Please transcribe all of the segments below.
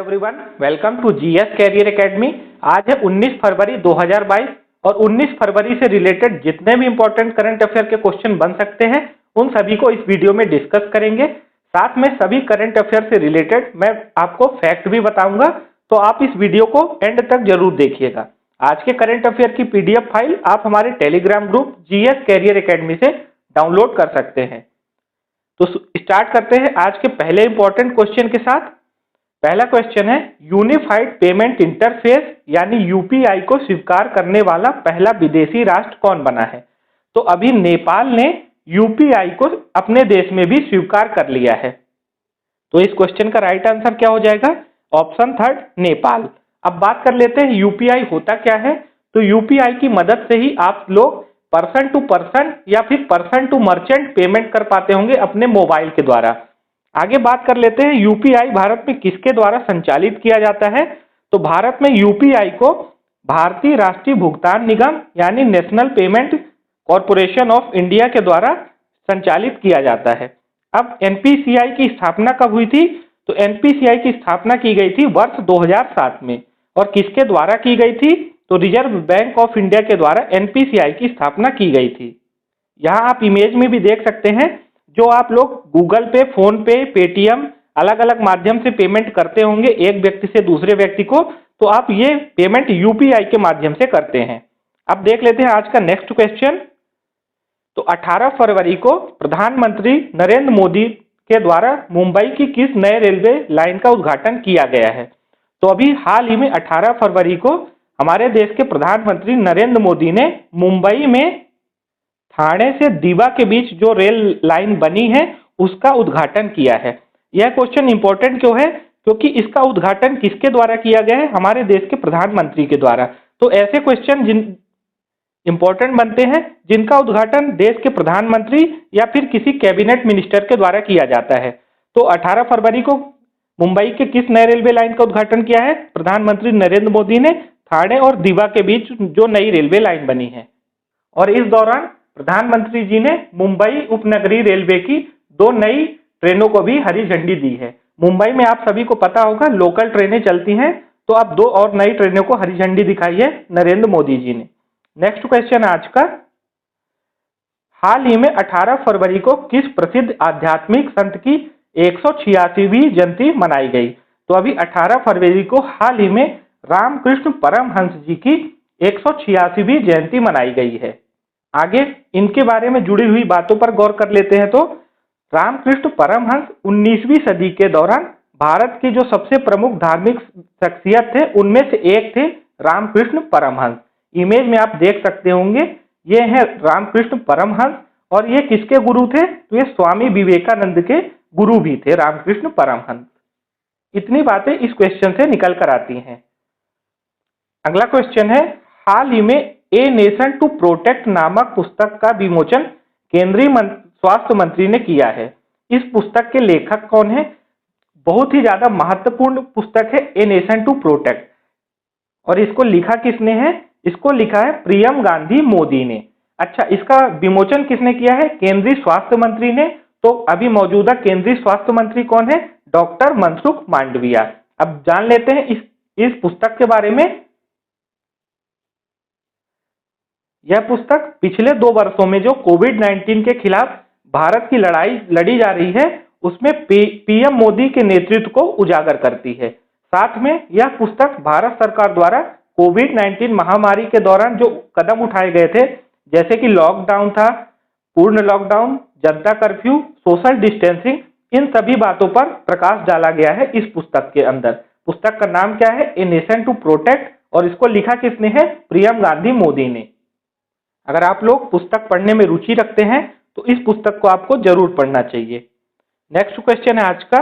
Everyone, welcome to GS career academy. आज है 19 फरवरी 2022 और 19 फरवरी से रिलेटेड जितने भी इंपॉर्टेंट करंट अफेयर के क्वेश्चन बन सकते हैं उन सभी को इस वीडियो में डिस्कस करेंगे। साथ में सभी करंट अफेयर से रिलेटेड मैं आपको फैक्ट भी बताऊंगा, तो आप इस वीडियो को एंड तक जरूर देखिएगा। आज के करंट अफेयर की पीडीएफ फाइल आप हमारे Telegram group GS career academy से डाउनलोड कर सकते हैं। तो स्टार्ट करते हैं आज के पहले इंपॉर्टेंट क्वेश्चन के साथ। पहला क्वेश्चन है, यूनिफाइड पेमेंट इंटरफेस यानी यूपीआई को स्वीकार करने वाला पहला विदेशी राष्ट्र कौन बना है? तो अभी नेपाल ने यूपीआई को अपने देश में भी स्वीकार कर लिया है। तो इस क्वेश्चन का राइट आंसर क्या हो जाएगा? Option third, Nepal. अब बात कर लेते हैं यूपीआई होता क्या है। तो यूपीआई की मदद से ही आप लोग पर्सन टू पर्सन या फिर पर्सन टू मर्चेंट पेमेंट कर पाते होंगे अपने मोबाइल के द्वारा। आगे बात कर लेते हैं, यूपीआई भारत में किसके द्वारा संचालित किया जाता है? तो भारत में यूपीआई को भारतीय राष्ट्रीय भुगतान निगम यानी national payment corporation of India के द्वारा संचालित किया जाता है। अब एनपीसीआई की स्थापना कब हुई थी? तो एनपीसीआई की स्थापना की गई थी वर्ष 2007 में। और किसके द्वारा की गई थी? तो रिजर्व बैंक ऑफ इंडिया के द्वारा एनपीसीआई की स्थापना की गई थी। यहाँ आप इमेज में भी देख सकते हैं, जो आप लोग गूगल पे, फोन पे, पेटीएम अलग अलग माध्यम से पेमेंट करते होंगे एक व्यक्ति से दूसरे व्यक्ति को, तो आप ये पेमेंट यूपीआई के माध्यम से करते हैं। अब देख लेते हैं आज का नेक्स्ट क्वेश्चन। तो 18 फरवरी को प्रधानमंत्री नरेंद्र मोदी के द्वारा मुंबई की किस नए रेलवे लाइन का उद्घाटन किया गया है? तो अभी हाल ही में 18 फरवरी को हमारे देश के प्रधानमंत्री नरेंद्र मोदी ने मुंबई में ठाणे से दीवा के बीच जो रेल लाइन बनी है उसका उद्घाटन किया है। यह क्वेश्चन इंपॉर्टेंट क्यों है? क्योंकि इसका उद्घाटन किसके द्वारा किया गया है? हमारे देश के प्रधानमंत्री के द्वारा। तो ऐसे क्वेश्चन इंपॉर्टेंट बनते हैं जिनका उद्घाटन देश के प्रधानमंत्री या फिर किसी कैबिनेट मिनिस्टर के द्वारा किया जाता है। तो 18 फरवरी को मुंबई के किस नए रेलवे लाइन का उद्घाटन किया है? प्रधानमंत्री नरेंद्र मोदी ने ठाणे और दीवा के बीच जो नई रेलवे लाइन बनी है। और इस दौरान प्रधानमंत्री जी ने मुंबई उपनगरीय रेलवे की 2 नई ट्रेनों को भी हरी झंडी दी है। मुंबई में आप सभी को पता होगा लोकल ट्रेनें चलती हैं, तो अब 2 और नई ट्रेनों को हरी झंडी दिखाई है नरेंद्र मोदी जी ने। नेक्स्ट क्वेश्चन आज का, हाल ही में 18 फरवरी को किस प्रसिद्ध आध्यात्मिक संत की 186वीं जयंती मनाई गई? तो अभी 18 फरवरी को हाल ही में रामकृष्ण परमहंस जी की 186वीं जयंती मनाई गई है। आगे इनके बारे में जुड़ी हुई बातों पर गौर कर लेते हैं। तो रामकृष्ण परमहंस 19वीं सदी के दौरान भारत के जो सबसे प्रमुख धार्मिक शख्सियत थे उनमें से एक थे रामकृष्ण परमहंस। इमेज में आप देख सकते होंगे, ये है रामकृष्ण परमहंस। और ये किसके गुरु थे? तो ये स्वामी विवेकानंद के गुरु भी थे रामकृष्ण परमहंस। इतनी बातें इस क्वेश्चन से निकल कर आती हैं। अगला क्वेश्चन है, हाल ही में ए नेशन टू प्रोटेक्ट नामक पुस्तक का विमोचन केंद्रीय स्वास्थ्य मंत्री ने किया है। इस पुस्तक के लेखक कौन है? बहुत ही ज्यादा महत्वपूर्ण पुस्तक है ए नेशन टू प्रोटेक्ट। और इसको लिखा किसने है? इसको लिखा है प्रियम गांधी मोदी ने। अच्छा, इसका विमोचन किसने किया है? केंद्रीय स्वास्थ्य मंत्री ने। तो अभी मौजूदा केंद्रीय स्वास्थ्य मंत्री कौन है? डॉक्टर मनसुख मांडविया। अब जान लेते हैं इस पुस्तक के बारे में। यह पुस्तक पिछले 2 वर्षों में जो कोविड-19 के खिलाफ भारत की लड़ाई लड़ी जा रही है उसमें पीएम मोदी के नेतृत्व को उजागर करती है। साथ में यह पुस्तक भारत सरकार द्वारा कोविड-19 महामारी के दौरान जो कदम उठाए गए थे, जैसे कि लॉकडाउन था, पूर्ण लॉकडाउन, जनता कर्फ्यू, सोशल डिस्टेंसिंग, इन सभी बातों पर प्रकाश डाला गया है इस पुस्तक के अंदर। पुस्तक का नाम क्या है? A nation to protect. और इसको लिखा किसने है? प्रियम गांधी मोदी ने। अगर आप लोग पुस्तक पढ़ने में रुचि रखते हैं तो इस पुस्तक को आपको जरूर पढ़ना चाहिए। नेक्स्ट क्वेश्चन है आज का,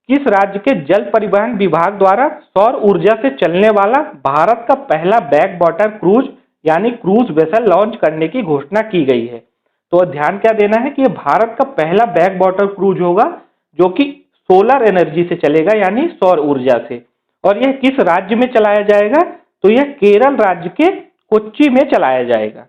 किस राज्य के जल परिवहन विभाग द्वारा सौर ऊर्जा से चलने वाला भारत का पहला बैक वाटर क्रूज यानी क्रूज वेसल लॉन्च करने की घोषणा की गई है? तो ध्यान क्या देना है कि यह भारत का पहला बैक वाटर क्रूज होगा जो कि सोलर एनर्जी से चलेगा यानी सौर ऊर्जा से। और यह किस राज्य में चलाया जाएगा? तो यह केरल राज्य के कोच्चि में चलाया जाएगा।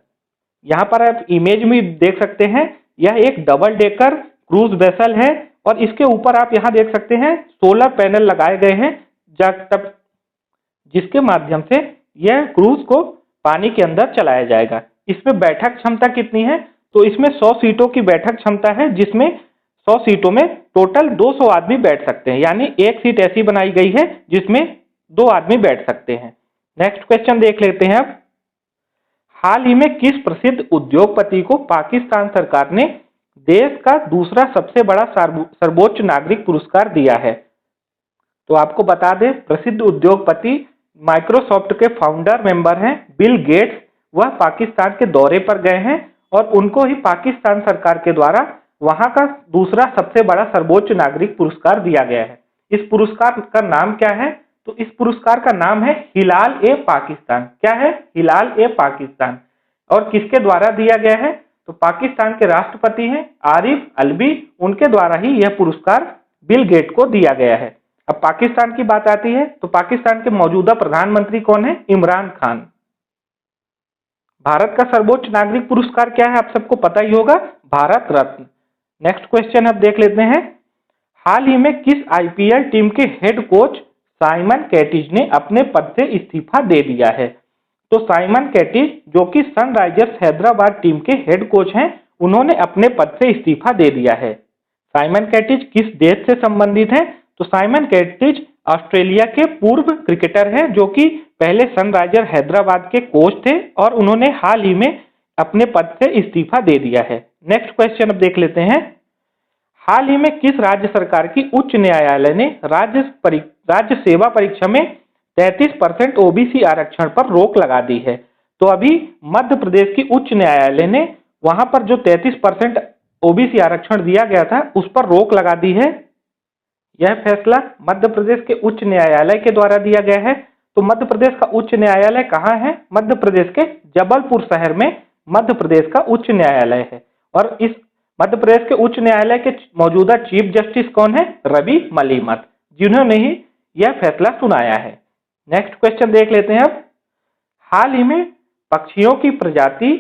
यहाँ पर आप इमेज में देख सकते हैं, यह एक डबल डेकर क्रूज वेसल है और इसके ऊपर आप यहाँ देख सकते हैं सोलर पैनल लगाए गए हैं तब जिसके माध्यम से यह क्रूज को पानी के अंदर चलाया जाएगा। इसमें बैठक क्षमता कितनी है? तो इसमें 100 सीटों की बैठक क्षमता है, जिसमें 100 सीटों में टोटल 200 आदमी बैठ सकते हैं, यानी एक सीट ऐसी बनाई गई है जिसमें 2 आदमी बैठ सकते हैं। नेक्स्ट क्वेश्चन देख लेते हैं अब। हाल ही में किस प्रसिद्ध उद्योगपति को पाकिस्तान सरकार ने देश का दूसरा सबसे बड़ा सर्वोच्च नागरिक पुरस्कार दिया है? तो आपको बता दें, प्रसिद्ध उद्योगपति माइक्रोसॉफ्ट के फाउंडर मेंबर हैं बिल गेट्स। वह पाकिस्तान के दौरे पर गए हैं और उनको ही पाकिस्तान सरकार के द्वारा वहां का दूसरा सबसे बड़ा सर्वोच्च नागरिक पुरस्कार दिया गया है। इस पुरस्कार का नाम क्या है? तो इस पुरस्कार का नाम है हिलाल ए पाकिस्तान। क्या है? हिलाल ए पाकिस्तान। और किसके द्वारा दिया गया है? तो पाकिस्तान के राष्ट्रपति हैं आरिफ अलवी, उनके द्वारा ही यह पुरस्कार बिल गेट को दिया गया है। अब पाकिस्तान की बात आती है तो पाकिस्तान के मौजूदा प्रधानमंत्री कौन है? इमरान खान। भारत का सर्वोच्च नागरिक पुरस्कार क्या है? आप सबको पता ही होगा, भारत रत्न। नेक्स्ट क्वेश्चन अब देख लेते हैं। हाल ही में किस आईपीएल टीम के हेड कोच साइमन कैटिज ने अपने पद से इस्तीफा दे दिया है? तो साइमन कैटिज, जो कि सनराइजर्स हैदराबाद टीम के हेड कोच हैं, उन्होंने अपने पद से इस्तीफा दे दिया है। साइमन कैटिज किस देश से संबंधित है? तो साइमन कैटिज ऑस्ट्रेलिया के पूर्व क्रिकेटर हैं, जो कि पहले सनराइजर हैदराबाद के कोच थे और उन्होंने हाल ही में अपने पद से इस्तीफा दे दिया है। नेक्स्ट क्वेश्चन अब देख लेते हैं। हाल ही में किस राज्य सरकार की उच्च न्यायालय ने राज्य सेवा परीक्षा में 33% ओबीसी आरक्षण पर रोक लगा दी है? तो अभी मध्य प्रदेश की उच्च न्यायालय ने वहां पर जो 33% ओबीसी आरक्षण दिया गया था उस पर रोक लगा दी है। यह फैसला मध्य प्रदेश के उच्च न्यायालय के द्वारा दिया गया है। तो मध्य प्रदेश का उच्च न्यायालय कहाँ है? मध्य प्रदेश के जबलपुर शहर में मध्य प्रदेश का उच्च न्यायालय है। और इस मध्य प्रदेश के उच्च न्यायालय के मौजूदा चीफ जस्टिस कौन है? रवि मलिमत, जिन्होंने ही यह फैसला सुनाया है। नेक्स्ट क्वेश्चन देख लेते हैं अब। हाल ही में पक्षियों की प्रजाति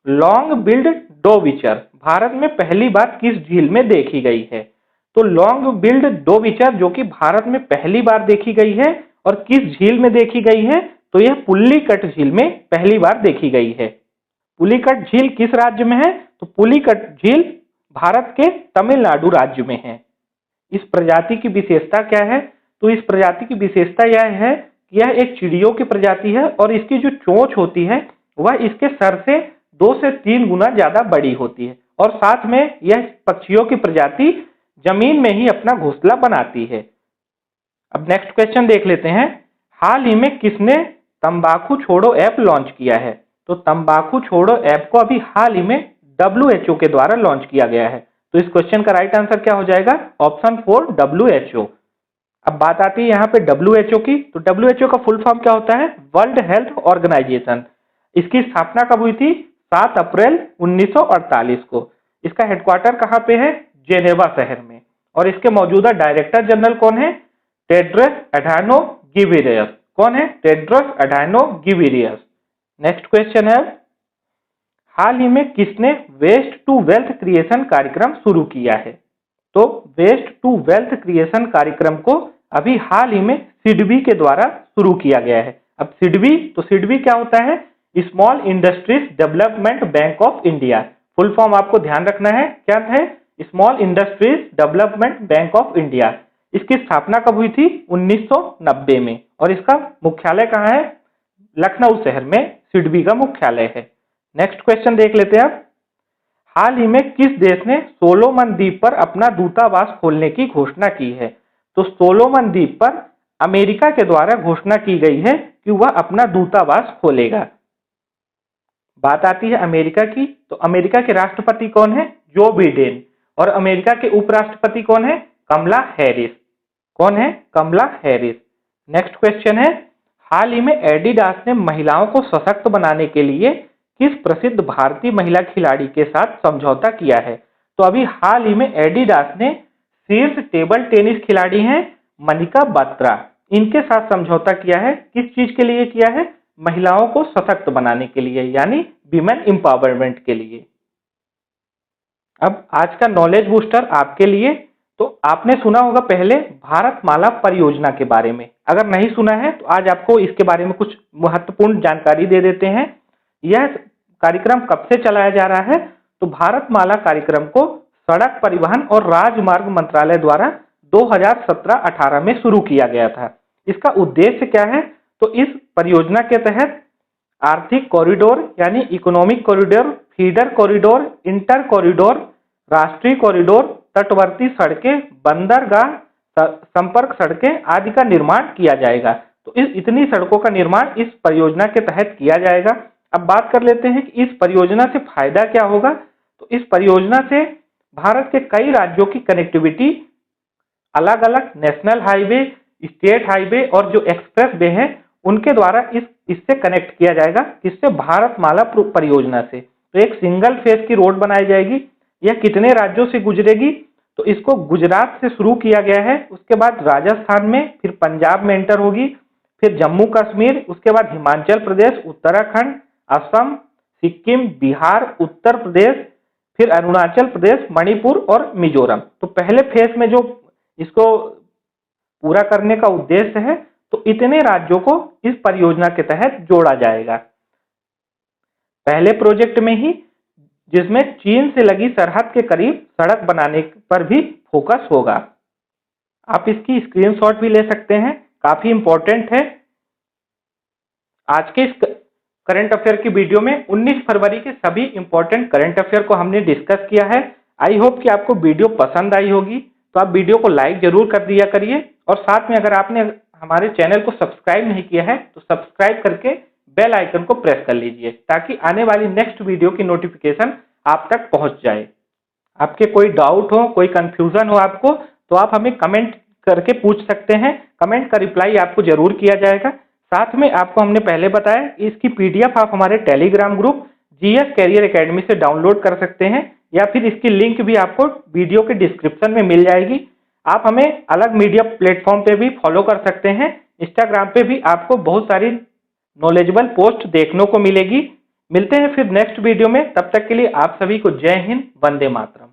लॉन्ग बिल्ड डोविचर भारत में पहली बार किस झील में देखी गई है? तो लॉन्ग बिल्ड डोविचर जो कि भारत में पहली बार देखी गई है और किस झील में देखी गई है? तो यह पुलिकट झील में पहली बार देखी गई है। पुलिकट झील किस राज्य में है? तो पुलिकट झील भारत के तमिलनाडु राज्य में है। इस प्रजाति की विशेषता क्या है? तो इस प्रजाति की विशेषता यह है कि यह एक चिड़ियों की प्रजाति है और इसकी जो चोंच होती है वह इसके सर से 2 से 3 गुना ज्यादा बड़ी होती है। और साथ में यह पक्षियों की प्रजाति जमीन में ही अपना घोंसला बनाती है। अब नेक्स्ट क्वेश्चन देख लेते हैं। हाल ही में किसने तंबाकू छोड़ो ऐप लॉन्च किया है? तो तंबाकू छोड़ो ऐप को अभी हाल ही में WHO के द्वारा लॉन्च किया गया है। तो इस क्वेश्चन का राइट आंसर क्या हो जाएगा? Option 4 WHO। अब बात आती है यहाँ पे WHO की। तो WHO का फुल फॉर्म क्या होता है? World health organization. इसकी स्थापना कब हुई थी? 7 अप्रैल 1948 को। इसका हेडक्वार्टर कहाँ पे है? जेनेवा शहर में। और इसके मौजूदा डायरेक्टर जनरल कौन है? टेड्रस अधानो गिब्रियस। कौन है? टेड्रस अधानो गिब्रियस। नेक्स्ट क्वेश्चन है, हाल ही में किसने वेस्ट टू वेल्थ क्रिएशन कार्यक्रम शुरू किया है? तो वेस्ट टू वेल्थ क्रिएशन कार्यक्रम को अभी हाल ही में सिडबी के द्वारा शुरू किया गया है। अब सिडबी, तो सिडबी क्या होता है? Small industries development bank of India. Full form आपको ध्यान रखना है, क्या है? Small industries development bank of India. इसकी स्थापना कब हुई थी? 1990 में। और इसका मुख्यालय कहाँ है? लखनऊ शहर में सिडबी का मुख्यालय है। नेक्स्ट क्वेश्चन देख लेते हैं अब। हाल ही में किस देश ने सोलोमन द्वीप पर अपना दूतावास खोलने की घोषणा की है? तो सोलोमन द्वीप पर अमेरिका के द्वारा घोषणा की गई है कि वह अपना दूतावास खोलेगा। बात आती है अमेरिका की। तो अमेरिका के राष्ट्रपति कौन है? Joe Biden. और अमेरिका के उपराष्ट्रपति कौन है? कमला हैरिस। कौन है? कमला हैरिस। नेक्स्ट क्वेश्चन है, हाल ही में एडिडास ने महिलाओं को सशक्त बनाने के लिए किस प्रसिद्ध भारतीय महिला खिलाड़ी के साथ समझौता किया है? तो अभी हाल ही में एडिडास ने शीर्ष टेबल टेनिस खिलाड़ी हैं मनिका बत्रा, इनके साथ समझौता किया है। किस चीज के लिए किया है? महिलाओं को सशक्त बनाने के लिए, यानी विमेन एम्पावरमेंट के लिए। अब आज का नॉलेज बूस्टर आपके लिए। तो आपने सुना होगा पहले भारतमाला परियोजना के बारे में। अगर नहीं सुना है तो आज आपको इसके बारे में कुछ महत्वपूर्ण जानकारी दे देते हैं। यह कार्यक्रम कब से चलाया जा रहा है? तो भारतमाला कार्यक्रम को सड़क परिवहन और राजमार्ग मंत्रालय द्वारा 2017-18 में शुरू किया गया था। इसका उद्देश्य क्या है? तो इस परियोजना के तहत आर्थिक कॉरिडोर यानी economic corridor, feeder corridor, inter corridor, राष्ट्रीय कॉरिडोर, तटवर्ती सड़कें, बंदरगाह, संपर्क सड़कें आदि का निर्माण किया जाएगा। तो इतनी सड़कों का निर्माण इस परियोजना के तहत किया जाएगा। अब बात कर लेते हैं कि इस परियोजना से फायदा क्या होगा। तो इस परियोजना से भारत के कई राज्यों की कनेक्टिविटी अलग अलग नेशनल हाईवे, स्टेट हाईवे और जो एक्सप्रेस वे है उनके द्वारा इससे कनेक्ट किया जाएगा। किससे? भारतमाला परियोजना से। तो एक सिंगल फेज की रोड बनाई जाएगी। यह कितने राज्यों से गुजरेगी? तो इसको गुजरात से शुरू किया गया है, उसके बाद राजस्थान में, फिर पंजाब में एंटर होगी, फिर जम्मू कश्मीर, उसके बाद हिमाचल प्रदेश, उत्तराखंड, असम, सिक्किम, बिहार, उत्तर प्रदेश, फिर अरुणाचल प्रदेश, मणिपुर और मिजोरम। तो पहले फेज में जो इसको पूरा करने का उद्देश्य है, तो इतने राज्यों को इस परियोजना के तहत जोड़ा जाएगा। पहले प्रोजेक्ट में ही, जिसमें चीन से लगी सरहद के करीब सड़क बनाने पर भी फोकस होगा। आप इसकी स्क्रीनशॉट भी ले सकते हैं, काफी इंपॉर्टेंट है। आज के इस करंट अफेयर की वीडियो में 19 फरवरी के सभी इंपॉर्टेंट करंट अफेयर को हमने डिस्कस किया है। आई होप कि आपको वीडियो पसंद आई होगी। तो आप वीडियो को लाइक जरूर कर दिया करिए, और साथ में अगर आपने हमारे चैनल को सब्सक्राइब नहीं किया है तो सब्सक्राइब करके बेल आइकन को प्रेस कर लीजिए, ताकि आने वाली नेक्स्ट वीडियो की नोटिफिकेशन आप तक पहुंच जाए। आपके कोई डाउट हो, कोई कंफ्यूजन हो आपको, तो आप हमें कमेंट करके पूछ सकते हैं। कमेंट का रिप्लाई आपको जरूर किया जाएगा। साथ में आपको हमने पहले बताया कि इसकी पीडीएफ आप हमारे Telegram group GS career academy से डाउनलोड कर सकते हैं, या फिर इसकी लिंक भी आपको वीडियो के डिस्क्रिप्शन में मिल जाएगी। आप हमें अलग मीडिया प्लेटफॉर्म पे भी फॉलो कर सकते हैं। इंस्टाग्राम पे भी आपको बहुत सारी नॉलेजेबल पोस्ट देखने को मिलेगी। मिलते हैं फिर नेक्स्ट वीडियो में, तब तक के लिए आप सभी को जय हिंद, वंदे मातरम।